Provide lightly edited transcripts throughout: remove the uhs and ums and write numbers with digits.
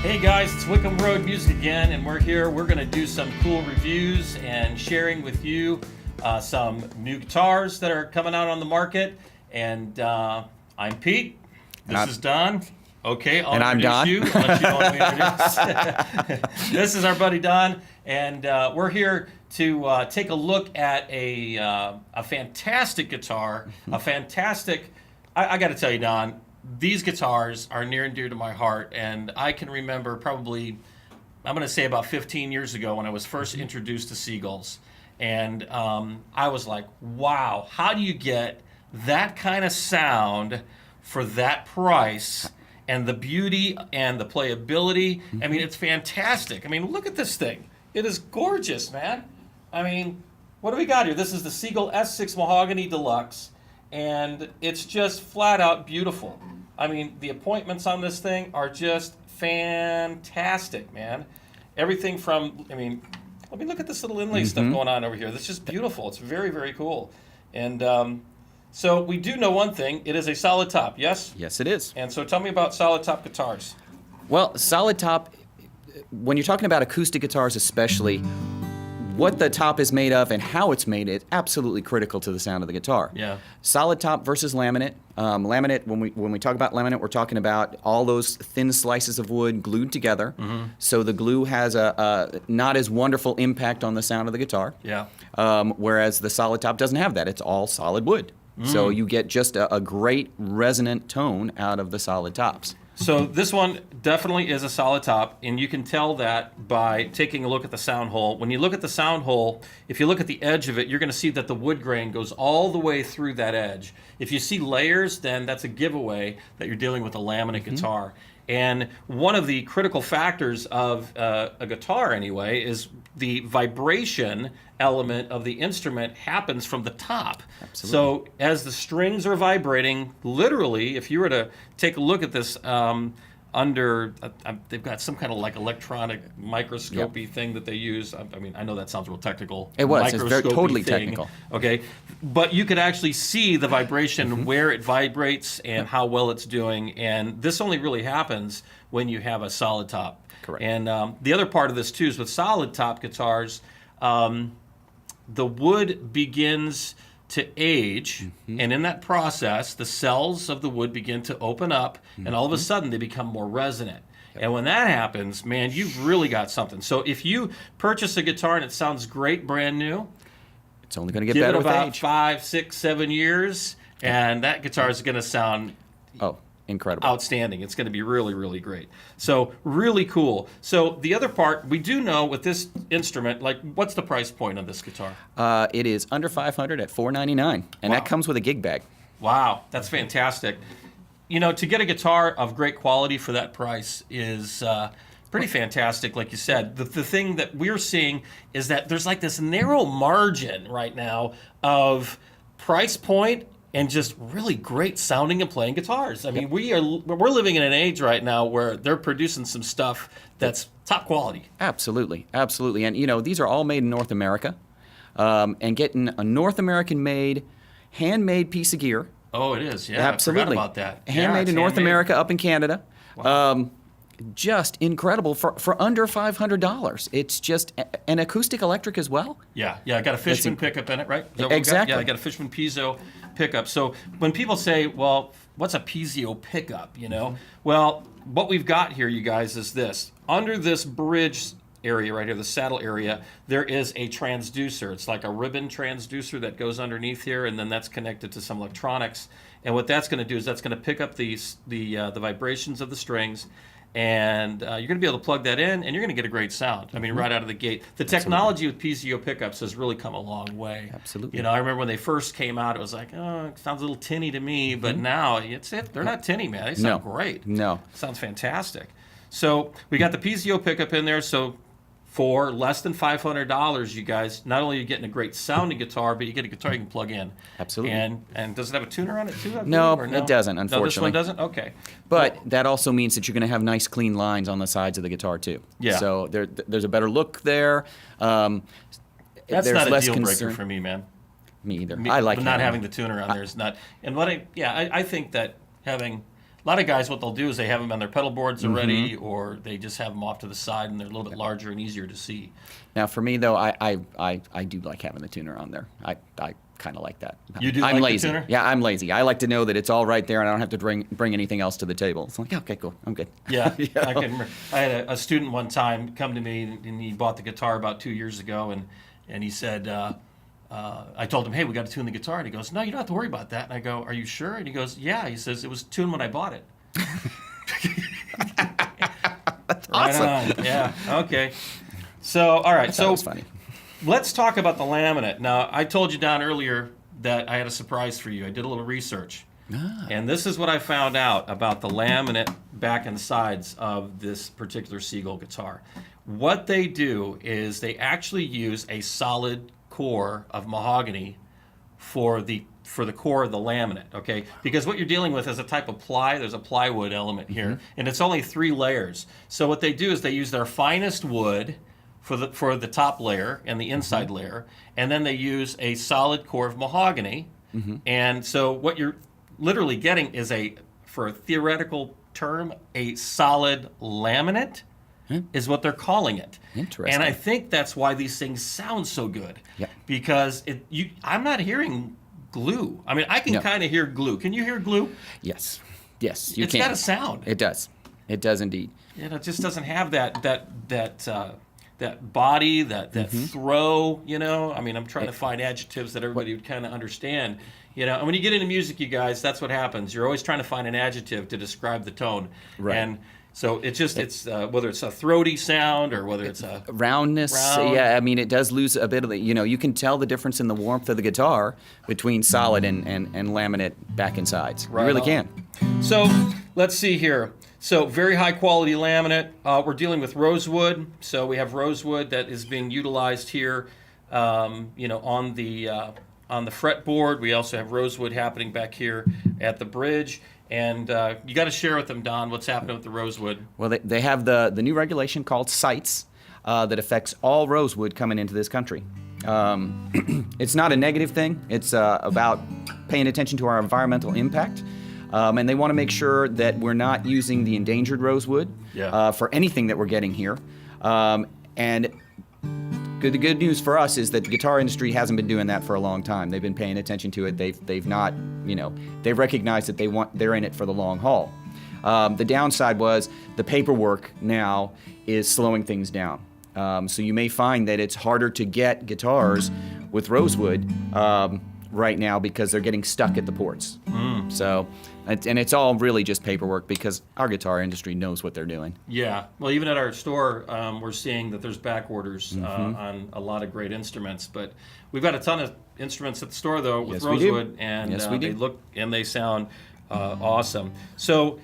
Hey guys, it's Wickham Road Music again, and we're here. We're going to do some cool reviews and sharing with you some new guitars that are coming out on the market. And I'm Pete. This is Don. Okay, I'll introduce you. I'll let you know what we introduce. This is our buddy Don, and we're here to take a look at a fantastic guitar, a fantastic. I got to tell you, Don. These guitars are near and dear to my heart, and I can remember probably, I'm going to say about 15 years ago when I was first introduced to Seagulls, and I was like, wow, how do you get that kind of sound for that price, and the beauty and the playability? I mean, it's fantastic. I mean, look at this thing. It is gorgeous, man. I mean, what do we got here? This is the Seagull S6 Mahogany Deluxe, and it's just flat out beautiful. I mean, the appointments on this thing are just fantastic, man. Everything from, I mean, let me look at this little inlay stuff going on over here. That's just beautiful. It's very, very cool. And so we do know one thing. It is a solid top, yes? Yes, it is. And so tell me about solid top guitars. Well, solid top, when you're talking about acoustic guitars especially, what the top is made of and how it's made is absolutely critical to the sound of the guitar. Yeah. Solid top versus laminate. Laminate, when we talk about laminate, we're talking about all those thin slices of wood glued together. So the glue has a not as wonderful impact on the sound of the guitar. Yeah. Whereas the solid top doesn't have that. It's all solid wood. So you get just a great resonant tone out of the solid tops. So this one definitely is a solid top, and you can tell that by taking a look at the sound hole. When you look at the sound hole, if you look at the edge of it, you're going to see that the wood grain goes all the way through that edge. If you see layers, then that's a giveaway that you're dealing with a laminate guitar. And one of the critical factors of a guitar, anyway, is the vibration element of the instrument happens from the top. Absolutely. So as the strings are vibrating, literally, if you were to take a look at this they've got some kind of like electronic microscopy thing that they use. I mean, I know that sounds real technical. It was. It's very, totally thing, technical. Okay, but you could actually see the vibration, where it vibrates and how well it's doing. And this only really happens when you have a solid top. Correct. And the other part of this too is with solid top guitars, the wood begins to age, and in that process, the cells of the wood begin to open up, and all of a sudden they become more resonant. And when that happens, man, you've really got something. So if you purchase a guitar and it sounds great, brand new, It's only going to get give better it with about age. 5, 6, 7 years, and that guitar is going to sound Incredible. outstanding. It's going to be really, really great. So really cool. So the other part, we do know with this instrument, like, what's the price point on this guitar? It is under $500 at $499, and that comes with a gig bag. Wow, that's fantastic. You know, to get a guitar of great quality for that price is pretty fantastic, like you said. The thing that we're seeing is that there's like this narrow margin right now of price point and just really great sounding and playing guitars. I mean, we're living in an age right now where they're producing some stuff that's top quality. Absolutely, absolutely. And, you know, these are all made in North America. And getting a North American-made, handmade piece of gear. Oh, it is, yeah. Absolutely. I forgot about that. Handmade in North handmade. America, up in Canada. Wow. Just incredible for under $500. It's just an acoustic-electric as well. Yeah, I got a Fishman pickup in it, right? Is that what we got? Exactly. Yeah, I got a Fishman piezo pickup. So when people say, well, what's a piezo pickup, you know? Well, what we've got here, you guys, is this. Under this bridge area right here, the saddle area, there is a transducer. It's like a ribbon transducer that goes underneath here, and then that's connected to some electronics. And what that's going to do is that's going to pick up the vibrations of the strings, and you're going to be able to plug that in, and you're going to get a great sound. I mean, right out of the gate. The technology with piezo pickups has really come a long way. Absolutely. You know, I remember when they first came out, it was like, oh, it sounds a little tinny to me, but now they're not tinny, man. They sound great. No. Sounds fantastic. So we got the piezo pickup in there, so for less than $500, you guys, not only are you getting a great sounding guitar, but you get a guitar you can plug in. Absolutely. And does it have a tuner on it too? No, it doesn't, unfortunately. No, this one doesn't? Okay. But that also means that you're going to have nice, clean lines on the sides of the guitar, too. Yeah. So there's a better look there. That's there's not a less deal breaker concern. for me, man. Me either. I like but not having the tuner on there is not. And I think that having, lot of guys, what they'll do is they have them on their pedal boards already, or they just have them off to the side, and they're a little bit larger and easier to see. Now, for me though, I do like having the tuner on there. I kind of like that. You do I'm like lazy. the tuner? Yeah, I'm lazy. I like to know that it's all right there, and I don't have to bring anything else to the table. It's like, okay, cool, I'm good. Yeah, I can remember. I had a student one time come to me, and he bought the guitar about 2 years ago, and he said, I told him, hey, we got to tune the guitar, and he goes, no, you don't have to worry about that. And I go, are you sure? And he goes, yeah. He says, it was tuned when I bought it. That's Right awesome. on. Yeah. Okay. So, all right. That was funny. Let's talk about the laminate. Now, I told you, Don, earlier that I had a surprise for you. I did a little research. And this is what I found out about the laminate back and sides of this particular Seagull guitar. What they do is they actually use a solid core of mahogany for the core of the laminate, okay? Because what you're dealing with is a type of ply. There's a plywood element here, and it's only 3 layers. So what they do is they use their finest wood for the top layer and the inside layer, and then they use a solid core of mahogany. And so what you're literally getting is for a theoretical term, a solid laminate is what they're calling it. Interesting. And I think that's why these things sound so good. Yeah. Because I'm not hearing glue. I mean, I can kind of hear glue. Can you hear glue? Yes, you can. It's got a sound. It does. It does indeed. And it just doesn't have that body, that throw, you know? I mean, I'm trying to find adjectives that everybody would kind of understand, you know? And when you get into music, you guys, that's what happens. You're always trying to find an adjective to describe the tone. Right. And so it's whether it's a throaty sound or whether it's a roundness. round. Yeah, I mean, it does lose a bit of the, you can tell the difference in the warmth of the guitar between solid and laminate back and sides. Right You really on. can. So let's see here. So very high quality laminate. We're dealing with rosewood. So we have rosewood that is being utilized here, on the fretboard. We also have rosewood happening back here at the bridge. And you got to share with them, Don, what's happening with the rosewood. Well, they have the new regulation called CITES that affects all rosewood coming into this country. It's not a negative thing. It's about paying attention to our environmental impact. And they want to make sure that we're not using the endangered rosewood for anything that we're getting here. And the good news for us is that the guitar industry hasn't been doing that for a long time. They've been paying attention to it. They've not, they've recognized that they're in it for the long haul. The downside was the paperwork now is slowing things down. So you may find that it's harder to get guitars with rosewood right now because they're getting stuck at the ports. So, and it's all really just paperwork because our guitar industry knows what they're doing. Yeah. Well, even at our store, we're seeing that there's back orders on a lot of great instruments. But we've got a ton of instruments at the store, though, with Yes, we do. rosewood. And Yes, we do. they look and they sound awesome. So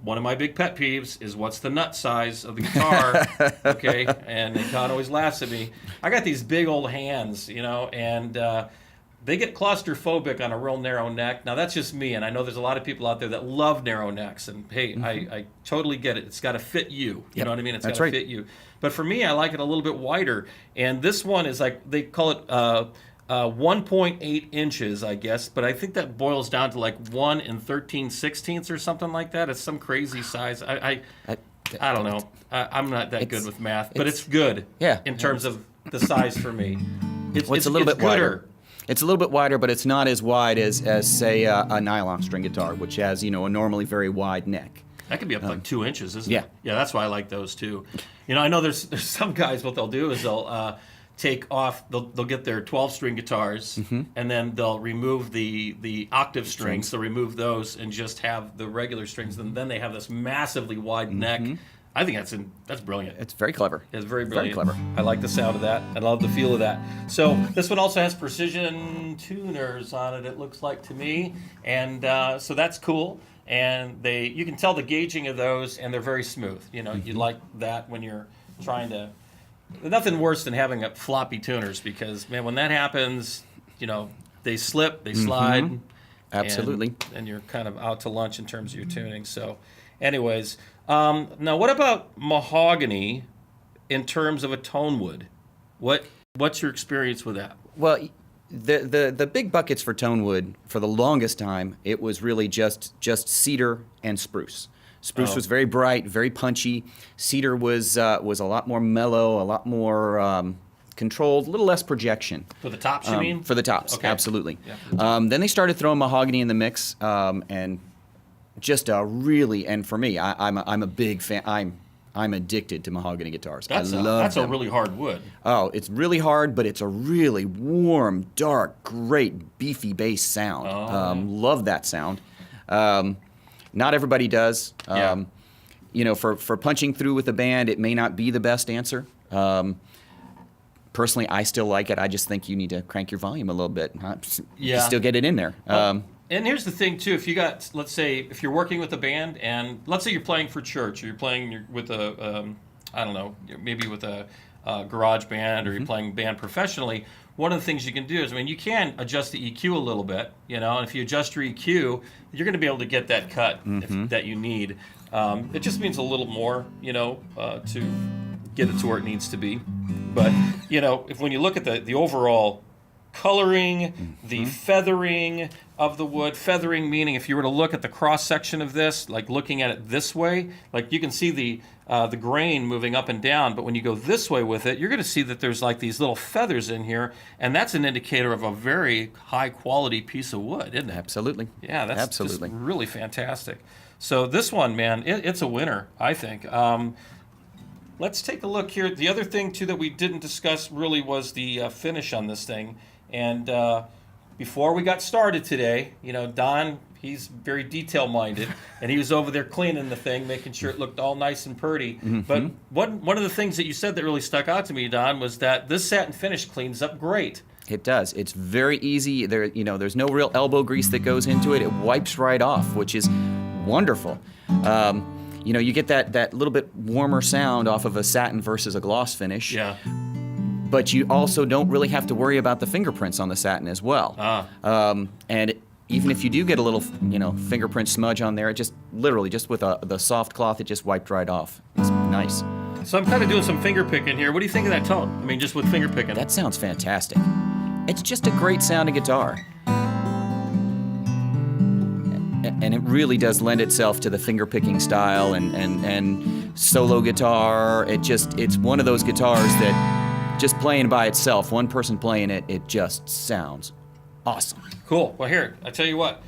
one of my big pet peeves is what's the nut size of the guitar, okay? And Don always laughs at me. I got these big old hands, and they get claustrophobic on a real narrow neck. Now, that's just me, and I know there's a lot of people out there that love narrow necks, and hey, I totally get it. It's got to fit you. You know what I mean? It's got to fit you. But for me, I like it a little bit wider, and this one is like, they call it 1.8 inches, I guess, but I think that boils down to like 1 13/16 or something like that. It's some crazy size. I don't know. I'm not that good with math, but it's good in terms of the size for me. It's a little bit gooder. wider. It's a little bit wider, but it's not as wide as say, a nylon string guitar, which has, a normally very wide neck. That could be up to like 2 inches, isn't yeah. it? Yeah, that's why I like those too. I know there's some guys, what they'll do is they'll take off, they'll get their 12-string guitars, and then they'll remove the octave strings. They'll remove those and just have the regular strings, and then they have this massively wide neck. I think that's brilliant. It's very clever. It's very brilliant. Very clever. I like the sound of that. I love the feel of that. So this one also has precision tuners on it, it looks like to me. And so that's cool. And you can tell the gauging of those, and they're very smooth. You like that when you're trying to... Nothing worse than having a floppy tuners because, man, when that happens, they slip, they slide. Absolutely. And you're kind of out to lunch in terms of your tuning. So anyways, now what about mahogany in terms of a tone wood? What's your experience with that? Well, The big buckets for tone wood for the longest time, it was really just cedar and spruce. Spruce was very bright, very punchy. Cedar was a lot more mellow, a lot more controlled, a little less projection. For the tops, you mean? For the tops, Okay. absolutely. Yeah. Then they started throwing mahogany in the mix, and just a really, and for me, I'm a big fan. I'm addicted to mahogany guitars. I love That's them. a really hard wood. Oh, it's really hard, but it's a really warm, dark, great, beefy bass sound. Love that sound. Not everybody does. Yeah. You know, for punching through with a band, it may not be the best answer. Personally, I still like it. I just think you need to crank your volume a little bit. Yeah. Still get it in there. And here's the thing too: if you got, let's say, if you're working with a band, and let's say you're playing for church, or you're playing with a, I don't know, maybe with a garage band, or you're playing band professionally. One of the things you can do is, I mean, you can adjust the EQ a little bit, you know. And if you adjust your EQ, you're going to be able to get that cut that you need. It just means a little more, you know, to get it to where it needs to be. But you know, when you look at the overall coloring, the feathering of the wood, feathering meaning if you were to look at the cross section of this, like looking at it this way, like you can see the grain moving up and down, but when you go this way with it, you're going to see that there's like these little feathers in here, and that's an indicator of a very high quality piece of wood, isn't it? Absolutely. Yeah, that's absolutely just really fantastic. So this one, man, it's a winner, I think. Let's take a look here. The other thing too that we didn't discuss really was the finish on this thing. And before we got started today, you know, Don, he's very detail-minded, and he was over there cleaning the thing, making sure it looked all nice and pretty. But one of the things that you said that really stuck out to me, Don, was that this satin finish cleans up great. It does. It's very easy. There's no real elbow grease that goes into it. It wipes right off, which is wonderful. You know, you get that little bit warmer sound off of a satin versus a gloss finish. Yeah. But you also don't really have to worry about the fingerprints on the satin as well. Even if you do get a little, you know, fingerprint smudge on there, it just literally just with the soft cloth, it just wiped right off. It's nice. So I'm kind of doing some finger picking here. What do you think of that tone? I mean, just with finger picking. That sounds fantastic. It's just a great sounding guitar. And it really does lend itself to the finger picking style and solo guitar. It's one of those guitars that just playing by itself, one person playing it, it just sounds awesome. Cool. Well, here, I tell you what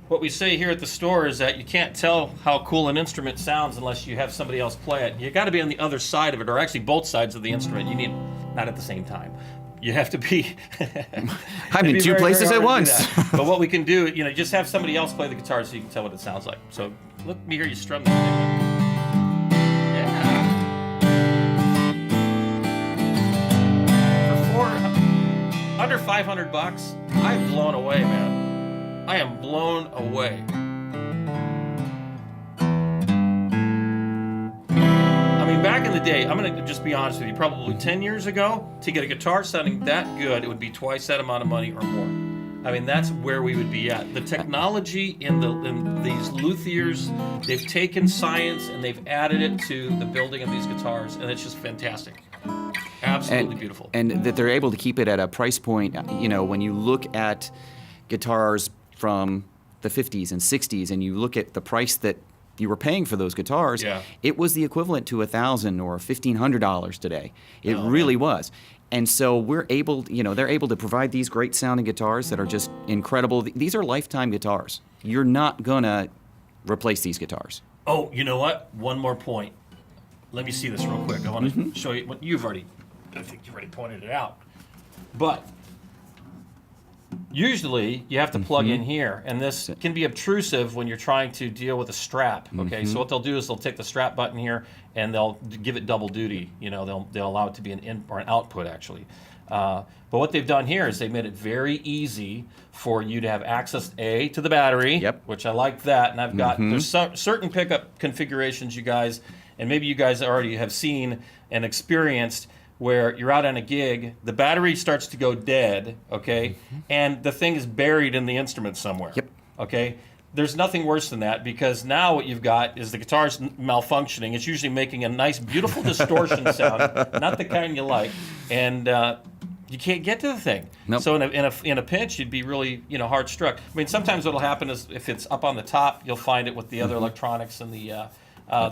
we say here at the store is that you can't tell how cool an instrument sounds unless you have somebody else play it. You got to be on the other side of it, or actually both sides of the instrument. You need, not at the same time. You have to be. I'm in two places at once. But what we can do, you know, just have somebody else play the guitar so you can tell what it sounds like. So let me hear you strum that thing. Under $500, I'm blown away, man. I am blown away. I mean, back in the day, I'm going to just be honest with you, probably 10 years ago, to get a guitar sounding that good, it would be twice that amount of money or more. I mean, that's where we would be at. The technology in these luthiers, they've taken science and they've added it to the building of these guitars, and it's just fantastic. Absolutely beautiful. And that they're able to keep it at a price point, you know, when you look at guitars from the 50s and 60s and you look at the price that you were paying for those guitars, it was the equivalent to $1,000 or $1,500 today. It really was. And so they're able to provide these great sounding guitars that are just incredible. These are lifetime guitars. You're not gonna replace these guitars. Oh, you know what? One more point. Let me see this real quick. I want to show you what I think you've already pointed it out. But usually you have to plug in here, and this can be obtrusive when you're trying to deal with a strap. Okay, so what they'll do is they'll take the strap button here and they'll give it double duty. You know, they'll allow it to be an in or an output actually. But what they've done here is they made it very easy for you to have access to the battery, which I like that. And I've got there's certain pickup configurations, you guys, and maybe you guys already have seen and experienced, where you're out on a gig, the battery starts to go dead, okay, and the thing is buried in the instrument somewhere. Okay, there's nothing worse than that, because now what you've got is the guitar's malfunctioning. It's usually making a nice, beautiful distortion sound, not the kind you like, and you can't get to the thing. Nope. So in a pinch, you'd be really hard struck. I mean, sometimes what'll happen is if it's up on the top, you'll find it with the other electronics and the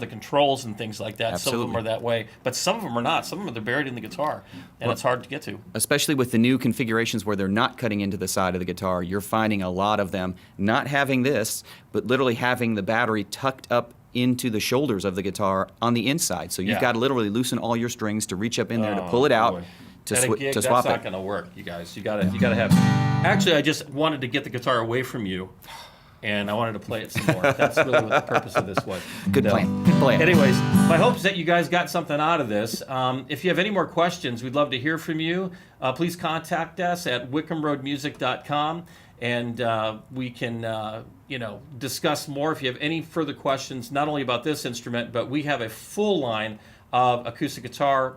controls and things like that. Absolutely. Some of them are that way, but some of them are not. Some of them they're buried in the guitar, and it's hard to get to. Especially with the new configurations where they're not cutting into the side of the guitar, you're finding a lot of them not having this, but literally having the battery tucked up into the shoulders of the guitar on the inside. So you've Yeah. got to literally loosen all your strings to reach up in there to pull it out Boy. to, At a gig, to that's swap not it. going to work, you guys. You gotta have. Actually, I just wanted to get the guitar away from you, and I wanted to play it some more. That's really what the purpose of this was. Good So, plan. Good plan. Anyways, my hope is that you guys got something out of this. If you have any more questions, we'd love to hear from you. Please contact us at wickhamroadmusic.com, and we can discuss more if you have any further questions, not only about this instrument, but we have a full line of acoustic guitar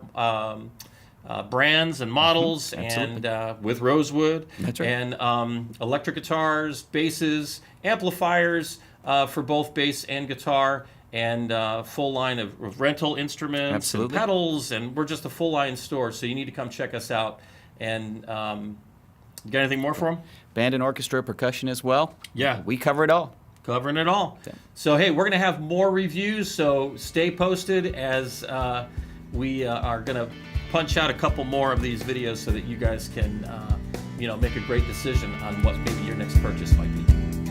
brands and models, Absolutely. and with rosewood, That's right. and electric guitars, basses, amplifiers for both bass and guitar, and full line of rental instruments Absolutely. and pedals, and we're just a full line store, so you need to come check us out. And you got anything more for them? Band and orchestra, percussion as well. Yeah. We cover it all. Covering it all. So hey, we're gonna have more reviews, so stay posted as we are gonna punch out a couple more of these videos so that you guys can make a great decision on what maybe your next purchase might be.